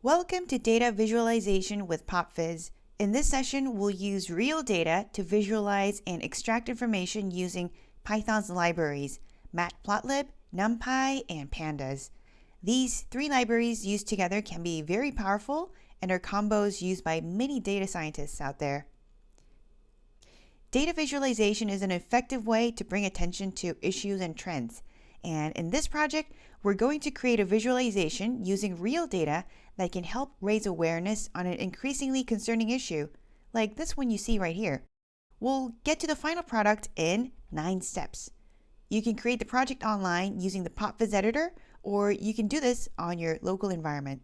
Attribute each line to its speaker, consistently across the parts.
Speaker 1: Welcome to Data Visualization with Popfizz. In this session, we'll use real data to visualize and extract information using Python's libraries, Matplotlib, Numpy, and Pandas. These three libraries used together can be very powerful and are combos used by many data scientists out there. Data visualization is an effective way to bring attention to issues and trends. And in this project, we're going to create a visualization using real data that can help raise awareness on an increasingly concerning issue, like this one you see right here. We'll get to the final product in 9 steps. You can create the project online using the Popfizz editor, or you can do this on your local environment.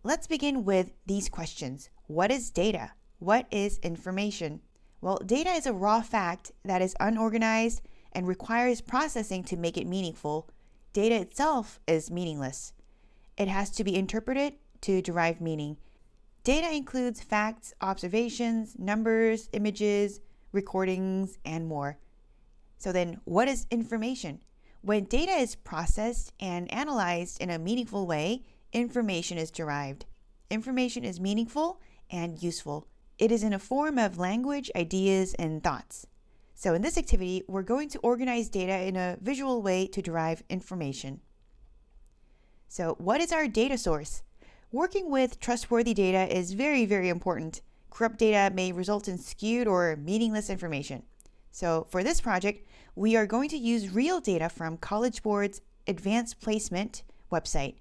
Speaker 1: Let's begin with these questions. What is data? What is information? Well, data is a raw fact that is unorganized and requires processing to make it meaningful. Data itself is meaningless. It has to be interpreted to derive meaning. Data includes facts, observations, numbers, images, recordings, and more. So then, what is information? When data is processed and analyzed in a meaningful way, information is derived. Information is meaningful and useful. It is in a form of language, ideas, and thoughts. So in this activity, we're going to organize data in a visual way to derive information. So what is our data source? Working with trustworthy data is very, very important. Corrupt data may result in skewed or meaningless information. So for this project, we are going to use real data from College Board's Advanced Placement website.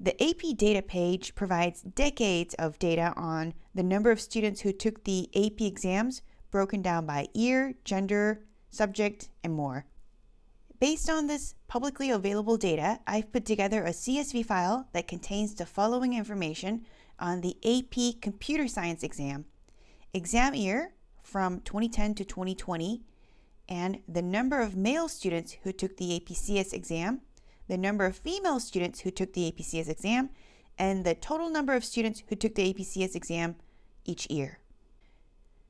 Speaker 1: The AP data page provides decades of data on the number of students who took the AP exams, broken down by year, gender, subject, and more. Based on this publicly available data, I've put together a CSV file that contains the following information on the AP Computer Science exam. Exam year from 2010 to 2020, and the number of male students who took the APCS exam, the number of female students who took the APCS exam, and the total number of students who took the APCS exam each year.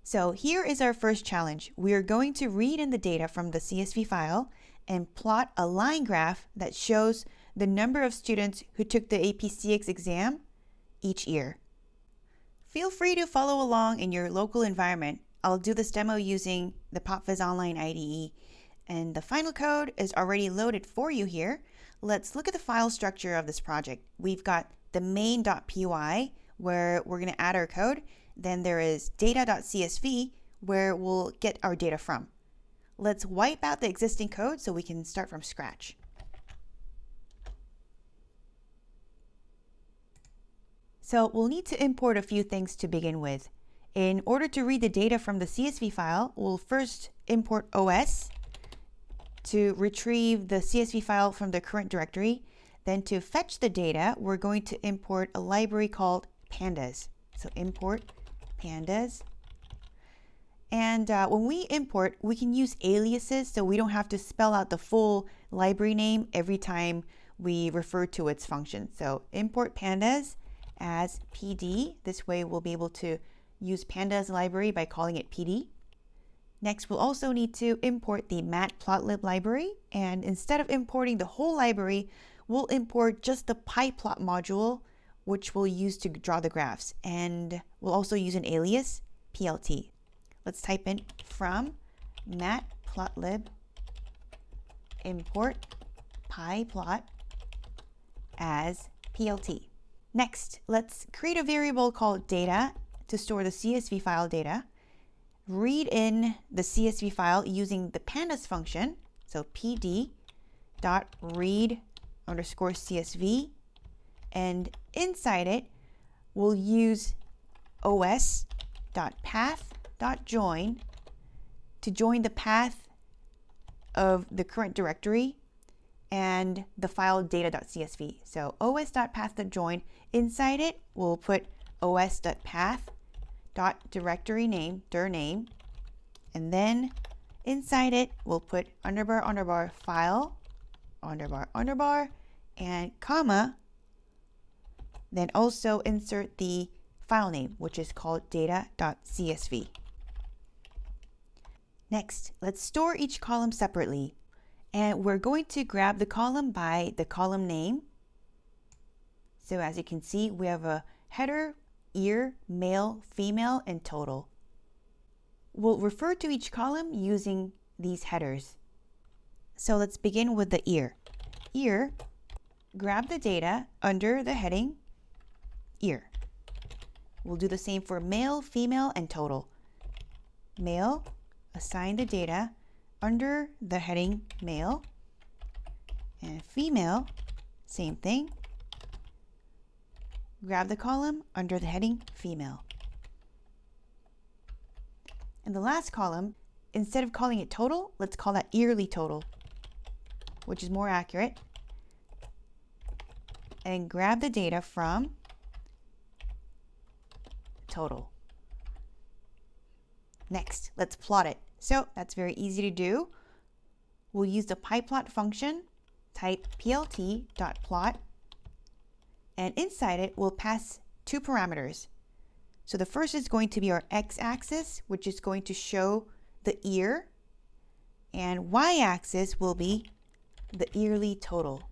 Speaker 1: So here is our first challenge. We are going to read in the data from the CSV file and plot a line graph that shows the number of students who took the APCS exam each year. Feel free to follow along in your local environment. I'll do this demo using the Popfizz Online IDE, and the final code is already loaded for you here. Let's look at the file structure of this project. We've got the main.py where we're going to add our code. Then there is data.csv where we'll get our data from. Let's wipe out the existing code so we can start from scratch. So we'll need to import a few things to begin with. In order to read the data from the CSV file, we'll first import OS to retrieve the CSV file from the current directory. Then to fetch the data, we're going to import a library called Pandas. So import Pandas. And when we import, we can use aliases so we don't have to spell out the full library name every time we refer to its function. So import Pandas as PD. This way we'll be able to use Pandas library by calling it PD. Next, we'll also need to import the Matplotlib library. And instead of importing the whole library, we'll import just the Pyplot module, which we'll use to draw the graphs. And we'll also use an alias, PLT. Let's type in from Matplotlib import Pyplot as PLT. Next, let's create a variable called data to store the CSV file data. Read in the CSV file using the pandas function, so pd.read_CSV, and inside it, we'll use os.path.join to join the path of the current directory and the file data.csv. So os.path.join, inside it, we'll put os.path.directory name, dir name, and then inside it, we'll put __ file, __ and comma, then also insert the file name, which is called data.csv. Next, let's store each column separately. And we're going to grab the column by the column name, So as you can see, we have a header, year, male, female, and total. We'll refer to each column using these headers. So let's begin with the year. Year, grab the data under the heading year. We'll do the same for male, female, and total. Male, assign the data under the heading male, and female, same thing. Grab the column under the heading female. And the last column, instead of calling it total, let's call that yearly total, which is more accurate. And grab the data from total. Next, let's plot it. So that's very easy to do. We'll use the Pyplot function, type plt.plot, and inside it we'll pass two parameters. So the first is going to be our x-axis, which is going to show the year, and y-axis will be the yearly total.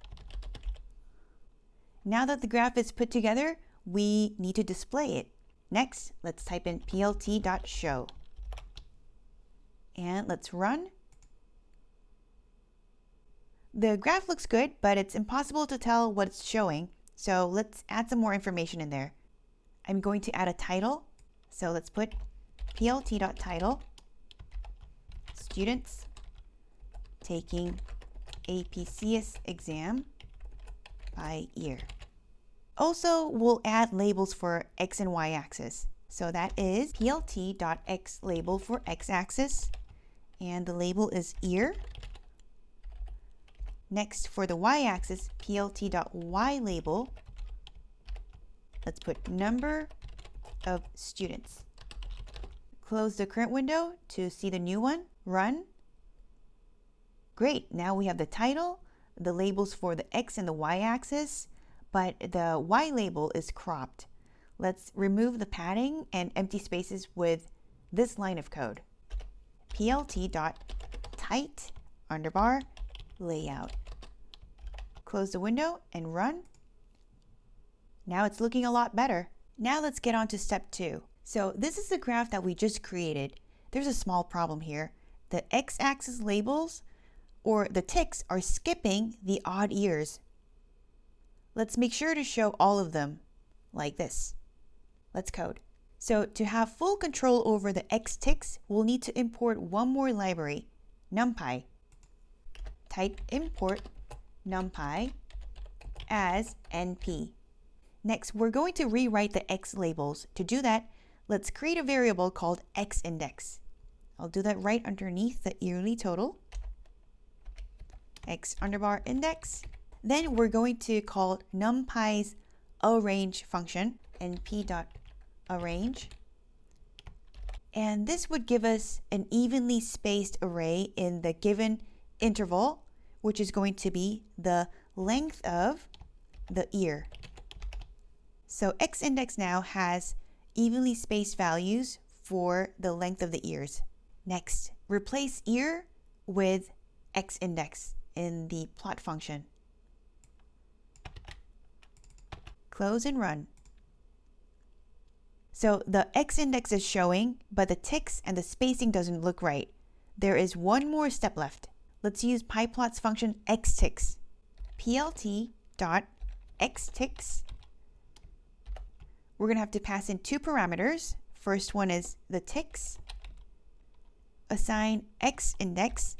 Speaker 1: Now that the graph is put together, we need to display it. Next, let's type in plt.show. And let's run. The graph looks good, but it's impossible to tell what it's showing. So let's add some more information in there. I'm going to add a title. So let's put plt.title, students taking APCS exam by year. Also, we'll add labels for x and y axis. So that is plt.x label for x-axis, and the label is year. Next, for the y-axis, plt.y label, let's put number of students. Close the current window to see the new one. Run. Great, now we have the title, the labels for the x and the y-axis, but the y label is cropped. Let's remove the padding and empty spaces with this line of code. plt.tight underbar layout. Close the window and run. Now it's looking a lot better. Now let's get on to step 2. So this is the graph that we just created. There's a small problem here. The x-axis labels, or the ticks, are skipping the odd years. Let's make sure to show all of them like this. Let's code. So to have full control over the x ticks, we'll need to import one more library, Numpy. Type import Numpy as np. Next, we're going to rewrite the x labels. To do that, let's create a variable called xindex. I'll do that right underneath the yearly total. X underbar index. Then we're going to call numpy's arrange function, np.arrange. And this would give us an evenly spaced array in the given interval, which is going to be the length of the year. So xindex now has evenly spaced values for the length of the years. Next, replace year with xindex in the plot function. Close and run. So the xindex is showing, but the ticks and the spacing doesn't look right. There is one more step left. Let's use Pyplot's function xticks. plt.xticks. We're going to have to pass in two parameters. First one is the ticks. Assign xindex,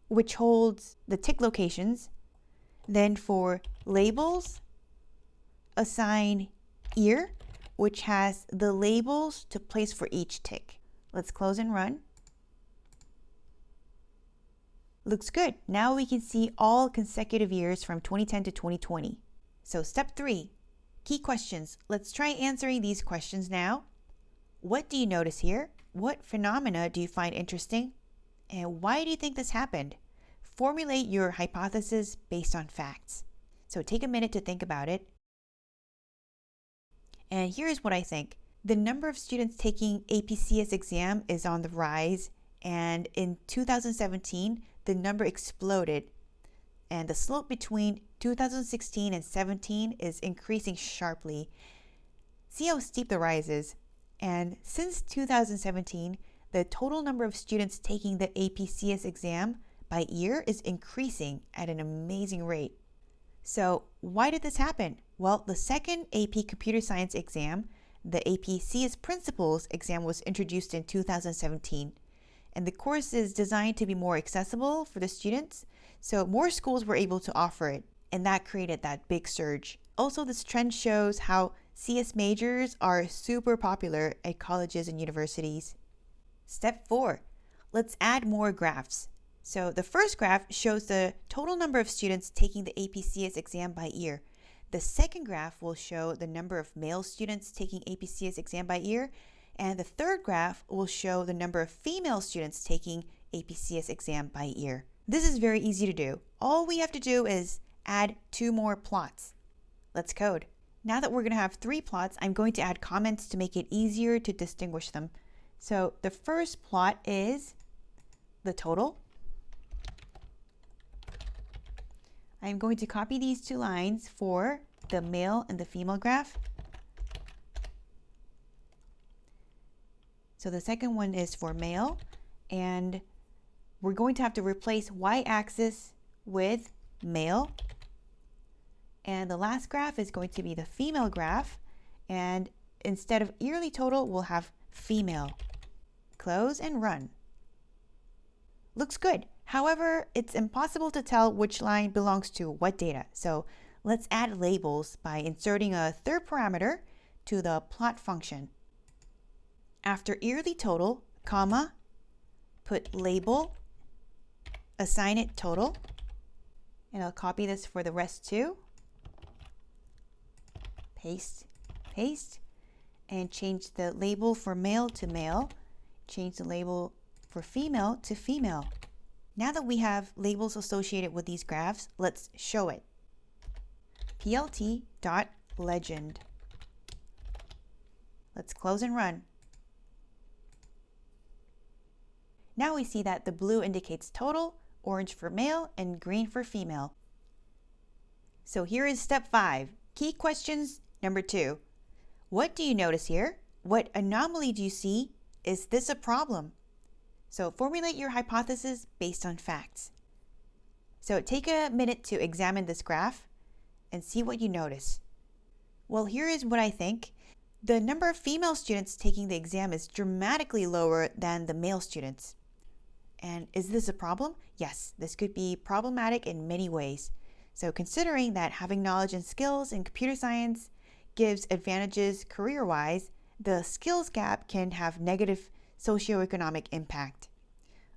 Speaker 1: which holds the tick locations. Then for labels, assign year, which has the labels to place for each tick. Let's close and run. Looks good. Now we can see all consecutive years from 2010 to 2020. So step 3, key questions. Let's try answering these questions now. What do you notice here? What phenomena do you find interesting? And why do you think this happened? Formulate your hypothesis based on facts. So take a minute to think about it. And here's what I think. The number of students taking APCS exam is on the rise, and in 2017, the number exploded. and the slope between 2016 and 17 is increasing sharply. See how steep the rise is. And since 2017, the total number of students taking the APCS exam by year is increasing at an amazing rate. So why did this happen? Well, the second AP Computer Science exam, the APCS Principles exam, was introduced in 2017. And the course is designed to be more accessible for the students, so more schools were able to offer it, and that created that big surge. Also, this trend shows how CS majors are super popular at colleges and universities. Step 4, let's add more graphs. So the first graph shows the total number of students taking the APCS exam by year. The second graph will show the number of male students taking APCS exam by year, and the third graph will show the number of female students taking APCS exam by year. This is very easy to do. All we have to do is add 2 more plots. Let's code. Now that we're going to have 3 plots, I'm going to add comments to make it easier to distinguish them. So the first plot is the total. I'm going to copy these 2 lines for the male and the female graph. So the second one is for male, and we're going to have to replace y-axis with male. And the last graph is going to be the female graph, and instead of yearly total, we'll have female. Close and run. Looks good. However, it's impossible to tell which line belongs to what data. So let's add labels by inserting a third parameter to the plot function. After yearly total, comma, put label, assign it total, and I'll copy this for the rest too. Paste, paste, and change the label for male to male, change the label for female to female. Now that we have labels associated with these graphs, let's show it. plt.legend. Let's close and run. Now we see that the blue indicates total, orange for male, and green for female. So here is step 5. Key questions number 2. What do you notice here? What anomaly do you see? Is this a problem? So formulate your hypothesis based on facts. So take a minute to examine this graph and see what you notice. Well, here is what I think. The number of female students taking the exam is dramatically lower than the male students. And is this a problem? Yes, this could be problematic in many ways. So considering that having knowledge and skills in computer science gives advantages career-wise, the skills gap can have negative socioeconomic impact.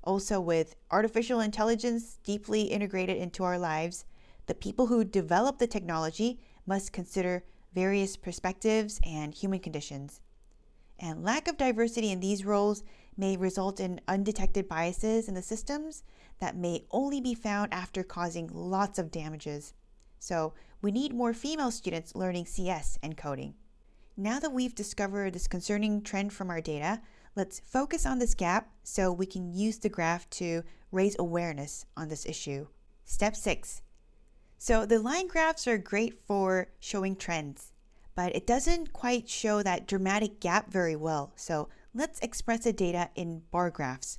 Speaker 1: Also, with artificial intelligence deeply integrated into our lives, the people who develop the technology must consider various perspectives and human conditions. And lack of diversity in these roles may result in undetected biases in the systems that may only be found after causing lots of damages. So we need more female students learning CS and coding. Now that we've discovered this concerning trend from our data, let's focus on this gap so we can use the graph to raise awareness on this issue. Step 6. So the line graphs are great for showing trends, but it doesn't quite show that dramatic gap very well. So let's express the data in bar graphs.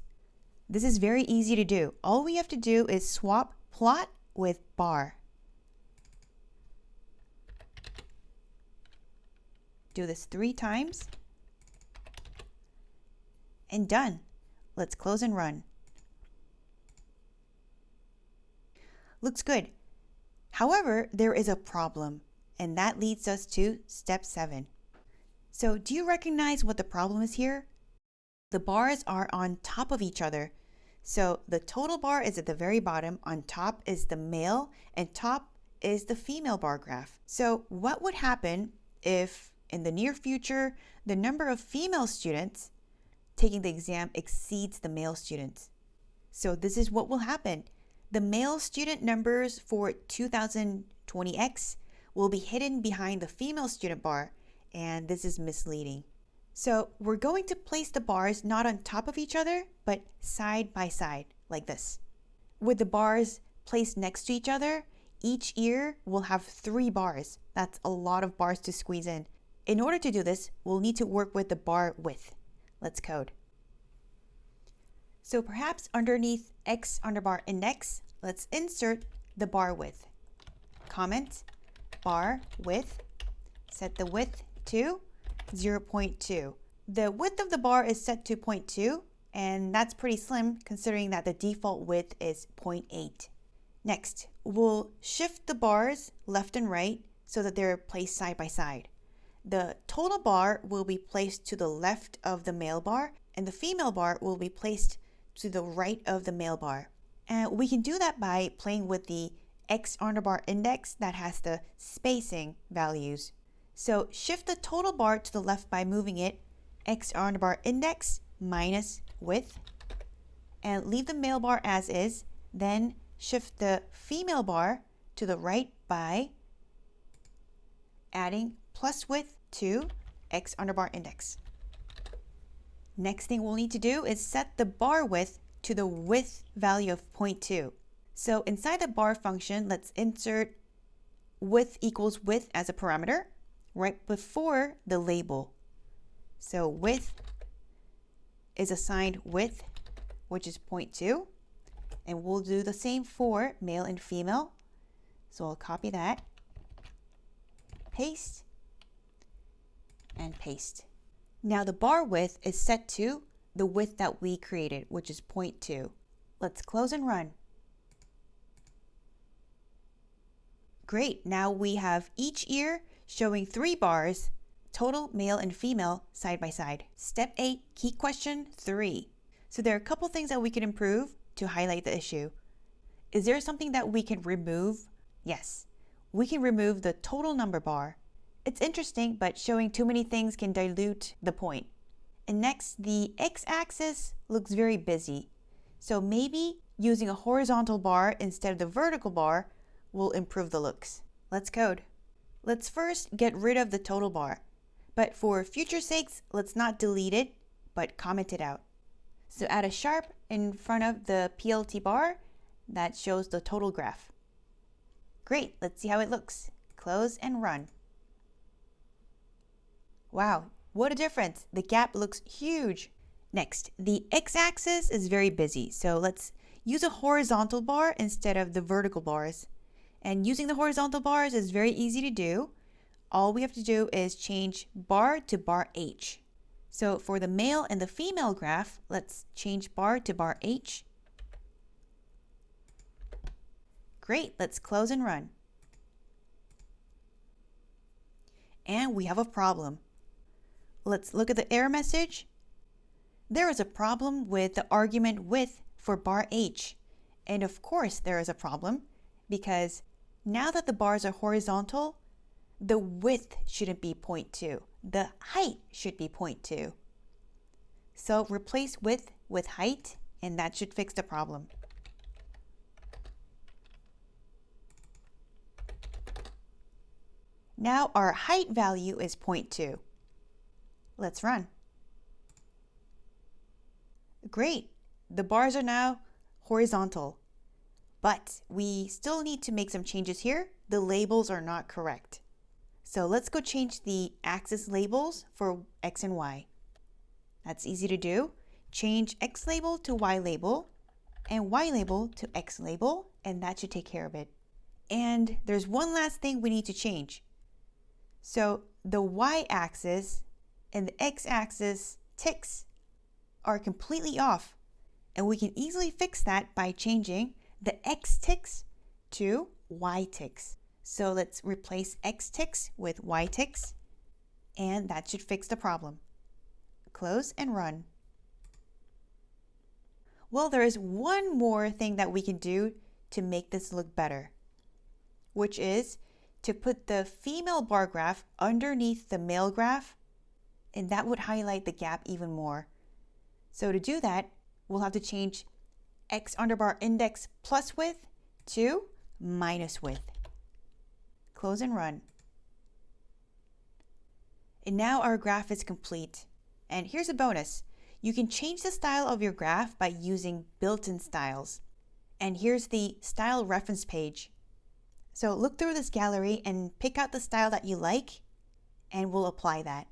Speaker 1: This is very easy to do. All we have to do is swap plot with bar. Do this 3 times. And done. Let's close and run. Looks good. However, there is a problem, and that leads us to step 7. So do you recognize what the problem is here? The bars are on top of each other. So the total bar is at the very bottom, on top is the male, and top is the female bar graph. So what would happen if in the near future, the number of female students taking the exam exceeds the male students? So this is what will happen. The male student numbers for 2020X will be hidden behind the female student bar, and this is misleading. So we're going to place the bars not on top of each other, but side by side, like this. With the bars placed next to each other, each ear will have 3 bars. That's a lot of bars to squeeze in. In order to do this, we'll need to work with the bar width. Let's code. So perhaps underneath x underbar index, let's insert the bar width. Comment bar width, set the width to 0.2. The width of the bar is set to 0.2, and that's pretty slim considering that the default width is 0.8. Next, we'll shift the bars left and right so that they're placed side by side. The total bar will be placed to the left of the male bar, and the female bar will be placed to the right of the male bar. And we can do that by playing with the x underbar index that has the spacing values. So shift the total bar to the left by moving it x underbar index minus width, and leave the male bar as is. Then shift the female bar to the right by adding plus width to x underbar index. Next thing we'll need to do is set the bar width to the width value of 0.2. So inside the bar function, let's insert width equals width as a parameter right before the label. So width is assigned width, which is 0.2, and we'll do the same for male and female. So I'll copy that, paste, and paste. Now the bar width is set to the width that we created, which is 0.2. Let's close and run. Great, now we have each ear showing 3 bars, total male and female side by side. Step 8, key question 3. So there are a couple things that we can improve to highlight the issue. Is there something that we can remove? Yes, we can remove the total number bar. It's interesting, but showing too many things can dilute the point. And next, the x-axis looks very busy. So maybe using a horizontal bar instead of the vertical bar will improve the looks. Let's code. Let's first get rid of the total bar. But for future sakes, let's not delete it, but comment it out. So add a sharp in front of the PLT bar that shows the total graph. Great, let's see how it looks. Close and run. Wow, what a difference. The gap looks huge. Next, the x-axis is very busy, so let's use a horizontal bar instead of the vertical bars. And using the horizontal bars is very easy to do. All we have to do is change bar to bar H. So for the male and the female graph, let's change bar to bar H. Great, let's close and run. And we have a problem. Let's look at the error message. There is a problem with the argument width for bar H. And of course there is a problem because now that the bars are horizontal, the width shouldn't be 0.2. The height should be 0.2. So replace width with height, and that should fix the problem. Now our height value is 0.2. Let's run. Great, the bars are now horizontal, but we still need to make some changes here. The labels are not correct. So let's go change the axis labels for X and Y. That's easy to do. Change X label to Y label and Y label to X label, and that should take care of it. And there's one last thing we need to change. So the Y axis and the X axis ticks are completely off, and we can easily fix that by changing the X ticks to Y ticks. So let's replace X ticks with Y ticks, and that should fix the problem. Close and run. Well, there is one more thing that we can do to make this look better, which is to put the female bar graph underneath the male graph, and that would highlight the gap even more. So to do that, we'll have to change X underbar index plus width to minus width. Close and run. And now our graph is complete. And here's a bonus. You can change the style of your graph by using built-in styles. And here's the style reference page. So look through this gallery and pick out the style that you like, and we'll apply that.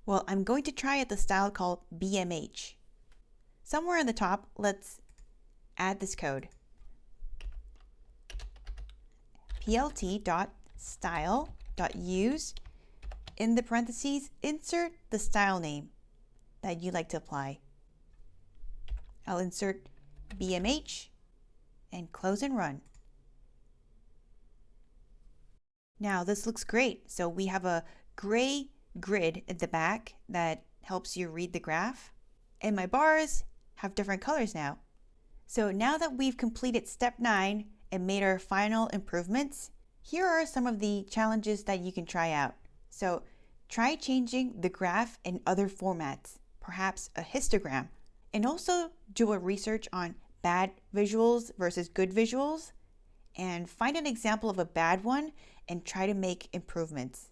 Speaker 1: Well, I'm going to try the style called BMH. Somewhere in the top, let's add this code. plt.style.use, in the parentheses, insert the style name that you'd like to apply. I'll insert BMH and close and run. Now this looks great. So we have a gray grid at the back that helps you read the graph. And my bars have different colors now. So now that we've completed step 9 and made our final improvements, here are some of the challenges that you can try out. So try changing the graph in other formats, perhaps a histogram, and also do a research on bad visuals versus good visuals, and find an example of a bad one and try to make improvements.